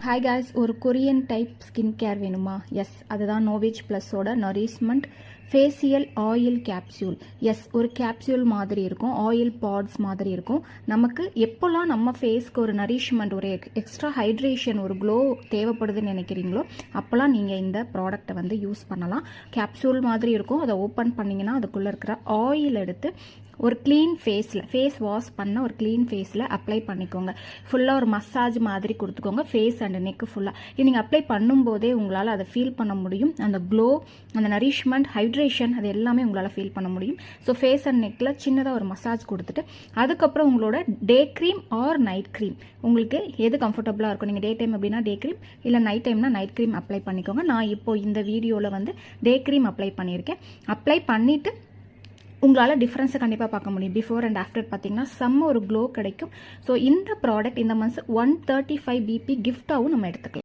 Hi guys, ஒரு Korean type skin care வேணுமா? Yes, அதுதான் நோவேஜ் ப்ளஸோட nourishment facial oil capsule. Yes, ஒரு கேப்சியூல் மாதிரி இருக்கும், ஆயில் பாட்ஸ் மாதிரி இருக்கும். நமக்கு எப்போல்லாம் நம்ம ஃபேஸ்க்கு ஒரு நரிஷ்மெண்ட், ஒரு எக்ஸ்ட்ரா ஹைட்ரேஷன், ஒரு க்ளோ தேவைப்படுதுன்னு நினைக்கிறீங்களோ அப்போல்லாம் நீங்கள் இந்த ப்ராடக்டை வந்து யூஸ் பண்ணலாம். கேப்சியூல் மாதிரி இருக்கும், அதை ஓப்பன் பண்ணிங்கன்னா அதுக்குள்ளே இருக்கிற ஆயில் எடுத்து ஒரு க்ளீன் ஃபேஸ் வாஷ் பண்ண ஒரு க்ளீன் ஃபேஸில் அப்ளை பண்ணிக்கோங்க. ஃபுல்லாக ஒரு மசாஜ் மாதிரி கொடுத்துக்கோங்க ஃபேஸ் அண்ட் நெக்கு ஃபுல்லாக. இது நீங்கள் அப்ளை பண்ணும்போதே உங்களால் அதை ஃபீல் பண்ண முடியும். அந்த க்ளோ, அந்த நரிஷ்மெண்ட், ஹைட்ரேஷன், அது எல்லாமே உங்களால் ஃபீல் பண்ண முடியும். ஸோ ஃபேஸ் அண்ட் நெக்கில் சின்னதாக ஒரு மசாஜ் கொடுத்துட்டு அதுக்கப்புறம் உங்களோட day cream or night cream, உங்களுக்கு எது கம்ஃபர்டபுளாக இருக்கும். நீங்கள் டே டைம் அப்படின்னா டே க்ரீம், இல்லை நைட் டைம்னா நைட் க்ரீம் அப்ளை பண்ணிக்கோங்க. நான் இப்போது இந்த வீடியோவில் வந்து டே க்ரீம் அப்ளை பண்ணியிருக்கேன். அப்ளை பண்ணிவிட்டு உங்களால் டிஃப்ரென்ஸை கண்டிப்பாக பார்க்க முடியும். பிஃபோர் அண்ட் ஆஃப்டர் பார்த்தீங்கன்னா செம்ம ஒரு க்ளோ கிடைக்கும். ஸோ இந்த ப்ராடக்ட் இந்த மந்த்ஸ் 135 BP கிஃப்டாகவும் நம்ம எடுத்துக்கலாம்.